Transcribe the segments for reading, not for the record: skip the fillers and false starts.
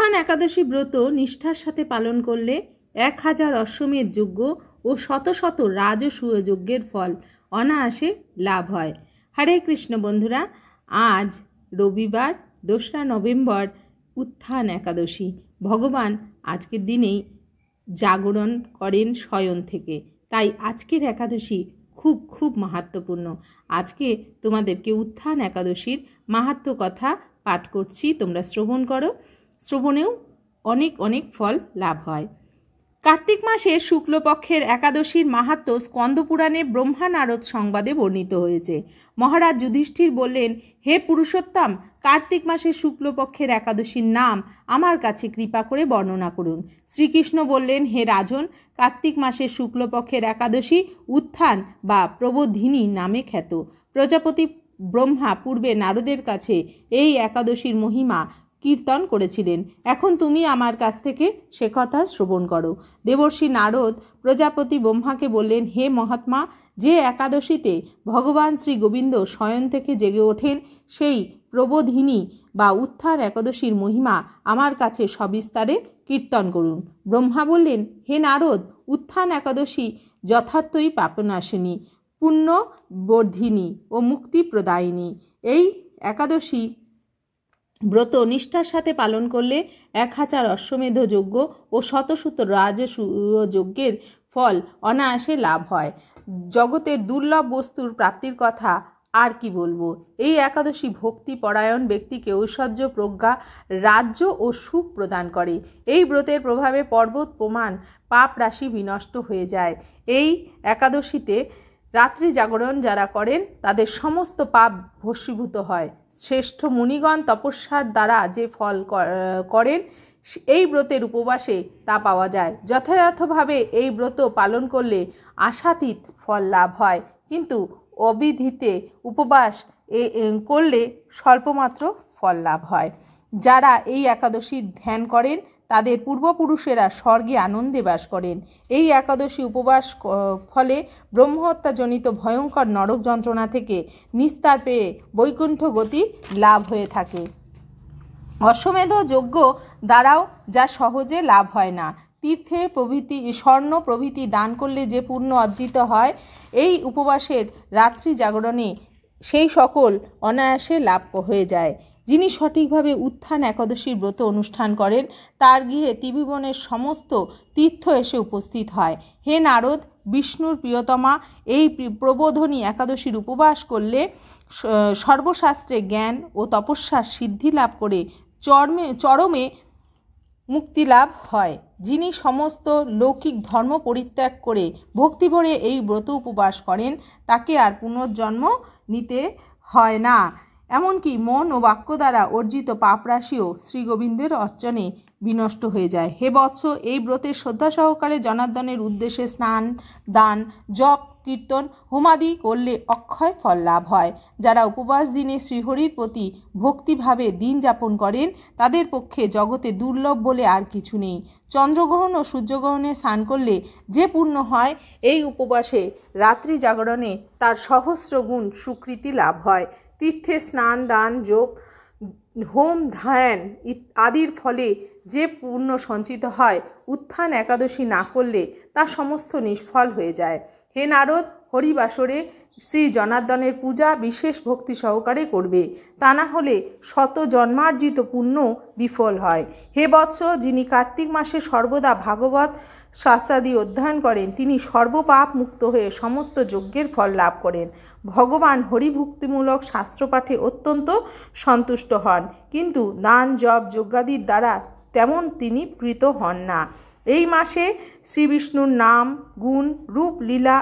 উত্থান একাদশী ব্রত নিষ্ঠার সাথে পালন করলে 1000 অশ্বমেধ যজ্ঞ ও শত শত রাজসূয় যজ্ঞের ফল অনায়াসে লাভ হয়। হরে কৃষ্ণ বন্ধুরা, আজ রবিবার 2রা নভেম্বর উত্থান একাদশী। ভগবান আজকের দিনেই জাগরণ করেন শয়ন থেকে, তাই আজকের একাদশী খুব খুব মাহাত্ম্যপূর্ণ। আজকে তোমাদেরকে উত্থান একাদশীর মাহাত্ম্য কথা পাঠ করছি, তোমরা শ্রবণ করো। শ্রবণেও অনেক অনেক ফল লাভ হয়। কার্তিক মাসের শুক্লপক্ষের একাদশীর মাহাত্ম্য স্কন্দপুরাণে ব্রহ্মা নারদ সংবাদে বর্ণিত হয়েছে। মহারাজ যুধিষ্ঠির বললেন, হে পুরুষোত্তম, কার্তিক মাসের শুক্লপক্ষের একাদশীর নাম আমার কাছে কৃপা করে বর্ণনা করুন। শ্রীকৃষ্ণ বললেন, হে রাজন, কার্তিক মাসের শুক্লপক্ষের একাদশী উত্থান বা প্রবোধিনী নামে খ্যাত। প্রজাপতি ব্রহ্মা পূর্বে নারদের কাছে এই একাদশীর মহিমা কীর্তন করেছিলেন। এখন তুমি আমার কাছ থেকে সে কথা শ্রবণ করো। দেবর্ষি নারদ প্রজাপতি ব্রহ্মাকে বললেন, হে মহাত্মা, যে একাদশীতে ভগবান শ্রী গোবিন্দ শয়ন থেকে জেগে ওঠেন, সেই প্রবোধিনী বা উত্থান একাদশীর মহিমা আমার কাছে সবিস্তারে কীর্তন করুন। ব্রহ্মা বললেন, হে নারদ, উত্থান একাদশী যথার্থই পাপনাশিনী, পুণ্যবর্ধিনী ও মুক্তিপ্রদায়িনী। এই একাদশী ব্রত নিষ্ঠার সাথে পালন করলে 1000 অশ্বমেধ যজ্ঞ ও শত শত রাজসূয় যজ্ঞের ফল অনায়াসে লাভ হয়। জগতের দুর্লভ বস্তুর প্রাপ্তির কথা আর কি বলবো। এই একাদশী ভক্তিপরায়ণ ব্যক্তিকে ঐশ্বর্য, প্রজ্ঞা, রাজ্য ও সুখ প্রদান করে। এই ব্রতের প্রভাবে পর্বত প্রমাণ পাপ রাশি বিনষ্ট হয়ে যায়। এই একাদশীতে রাত্রি জাগরণ যারা করেন তাদের সমস্ত পাপ ভস্মীভূত হয়। শ্রেষ্ঠ মুনিগণ তপস্যার দ্বারা যে ফল করেন এই ব্রতের উপবাসে তা পাওয়া যায়। যথাযথভাবে এই ব্রত পালন করলে আশাতীত ফল লাভ হয়, কিন্তু অবিধিতে উপবাস করলে স্বল্পমাত্র ফল লাভ হয়। যারা এই একাদশীর ধ্যান করেন তাদের পূর্বপুরুষেরা স্বর্গে আনন্দে বাস করেন। এই একাদশী উপবাস ফলে ব্রহ্মহত্যাজনিত ভয়ঙ্কর নরক যন্ত্রণা থেকে নিস্তার পেয়ে বৈকুণ্ঠ গতি লাভ হয়ে থাকে। অশ্বমেধ যজ্ঞ দ্বারাও যা সহজে লাভ হয় না। তীর্থে প্রভৃতি, স্বর্ণ প্রভৃতি দান করলে যে পুণ্য অর্জিত হয়, এই উপবাসের রাত্রি জাগরণে সেই সকল অনায়াসে লাভ হয়ে যায়। যিনি সঠিকভাবে উত্থান একাদশীর ব্রত অনুষ্ঠান করেন তার গৃহে ত্রিভুবনের সমস্ত তীর্থ এসে উপস্থিত হয়। হে নারদ, বিষ্ণুর প্রিয়তমা, এই প্রবোধনী একাদশীর উপবাস করলে সর্বশাস্ত্রে জ্ঞান ও তপস্যার সিদ্ধি লাভ করে চরমে মুক্তিলাভ হয়। যিনি সমস্ত লৌকিক ধর্ম পরিত্যাগ করে ভক্তিভরে এই ব্রত উপবাস করেন তাকে আর পুনর্জন্ম নিতে হয় না। এমনকি মন ও বাক্য দ্বারা অর্জিত পাপরাশিও শ্রীগোবিন্দের অর্চনে বিনষ্ট হয়ে যায়। হে বৎস, এই ব্রতের শ্রদ্ধা সহকারে জনার্দনের উদ্দেশ্যে স্নান, দান, জপ, কীর্তন, হোমাদি করলে অক্ষয় ফল লাভ হয়। যারা উপবাস দিনে শ্রীহরির প্রতি ভক্তিভাবে দিন যাপন করেন তাদের পক্ষে জগতে দুর্লভ বলে আর কিছু নেই। চন্দ্রগ্রহণ ও সূর্যগ্রহণে স্নান করলে যে পুণ্য হয়, এই উপবাসে রাত্রি জাগরণে তার সহস্র গুণ সুকৃতি লাভ হয়। তীর্থে স্নান, দান, যোগ, হোম, ধ্যান আদির ফলে যে পুণ্য সঞ্চিত হয়, উত্থান একাদশী না করলে তা সমস্ত নিষ্ফল হয়ে যায়। হে নারদ, হরিবাসরে শ্রী জনার্দনের পূজা বিশেষ ভক্তি সহকারে করবে, তা না হলে শত জন্মার্জিত পুণ্য বিফল হয়। হে বৎস, যিনি কার্তিক মাসে সর্বদা ভাগবত শাস্ত্রাদি অধ্যয়ন করেন তিনি সর্বপাপ মুক্ত হয়ে সমস্ত যজ্ঞের ফল লাভ করেন। ভগবান হরিভক্তিমূলক শাস্ত্রপাঠে অত্যন্ত সন্তুষ্ট হন, কিন্তু দান, জপ, যজ্ঞাদির দ্বারা তেমন তিনি প্রীত হন না। এই মাসে শ্রীবিষ্ণুর নাম, গুণ, রূপ, লীলা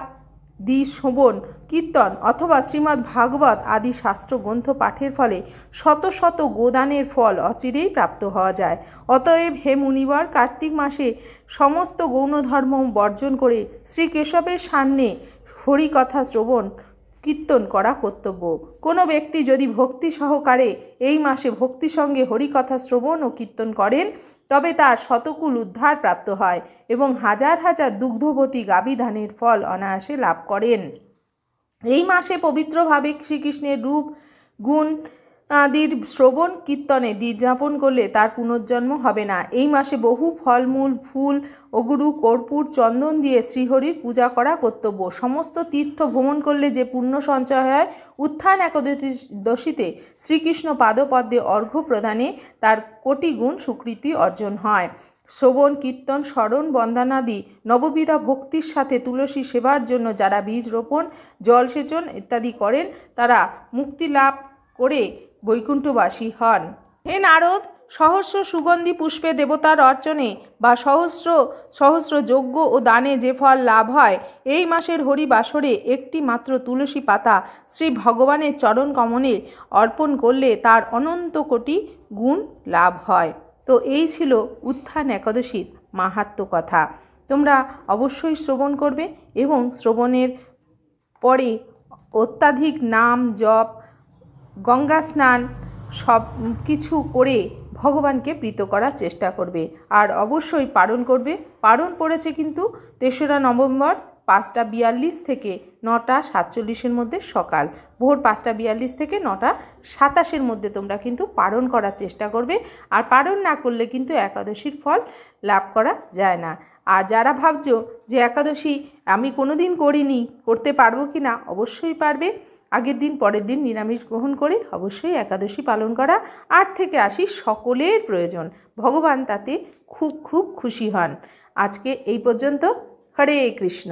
দি শ্রবণ, কীর্তন অথবা শ্রীমদ্ ভাগবত আদি শাস্ত্রগ্রন্থ পাঠের ফলে শত শত গোদানের ফল অচিরেই প্রাপ্ত হওয়া যায়। অতএব হে মুনিবর, কার্তিক মাসে সমস্ত গৌণধর্ম বর্জন করে শ্রীকেশবের সামনে হরিকথা শ্রবণ, কীর্তন করা কর্তব্য। কোনো ব্যক্তি যদি ভক্তি সহকারে এই মাসে ভক্তি সঙ্গে হরিকথা শ্রবণ ও কীর্তন করেন তবে তার শতকুল উদ্ধার প্রাপ্ত হয় এবং হাজার হাজার দুগ্ধবতী গাভী ধানের ফল অনায়াসে লাভ করেন। এই মাসে পবিত্রভাবে শ্রীকৃষ্ণের রূপ, গুণ, আদির শ্রবণ কীর্তনে দিন যাপন করলে তার পুনর্জন্ম হবে না। এই মাসে বহু ফলমূল, ফুল, অগুরু, কর্পূর, চন্দন দিয়ে শ্রীহরির পূজা করা কর্তব্য। সমস্ত তীর্থ ভ্রমণ করলে যে পুণ্য সঞ্চয় হয়, উত্থান একাদশীতে শ্রীকৃষ্ণ পাদপদ্মে অর্ঘ্য প্রদানে তার কোটি গুণ স্বীকৃতি অর্জন হয়। শ্রবণ, কীর্তন, স্মরণ, বন্দনাদি নববিধা ভক্তির সাথে তুলসী সেবার জন্য যারা বীজ রোপণ, জলসেচন ইত্যাদি করেন, তারা মুক্তি লাভ করে বৈকুণ্ঠবাসী হন। হে নারদ, সহস্র সুগন্ধি পুষ্পে দেবতার অর্চনে বা সহস্র সহস্র যজ্ঞ ও দানে যে ফল লাভ হয়, এই মাসের হরিবাসরে একটি মাত্র তুলসী পাতা শ্রী ভগবানের চরণ কমলে অর্পণ করলে তার অনন্ত কোটি গুণ লাভ হয়। তো এই ছিল উত্থান একাদশীর মাহাত্ম্য কথা। তোমরা অবশ্যই শ্রবণ করবে এবং শ্রবণের পরে অত্যাধিক নাম জপ, গঙ্গা স্নান সব কিছু করে ভগবানকে প্রীত করার চেষ্টা করবে। আর অবশ্যই পারণ করবে। পারণ পড়েছে কিন্তু 3রা নভেম্বর 5টা 42 থেকে 9টা 47-এর মধ্যে সকাল, ভোর 5টা 42 থেকে 9টা 27-এর মধ্যে তোমরা কিন্তু পারণ করার চেষ্টা করবে। আর পারণ না করলে কিন্তু একাদশীর ফল লাভ করা যায় না। আর যারা ভাবছো যে একাদশী আমি কোনো দিন করিনি, করতে পারবো কি না, অবশ্যই পারবে। আগের দিন পরের দিন নিরামিষ গ্রহণ করে অবশ্যই একাদশী পালন করা 8 থেকে 80 সকলের প্রয়োজন। ভগবান তাতে খুব খুব খুশি হন। আজকে এই পর্যন্ত। হরে কৃষ্ণ।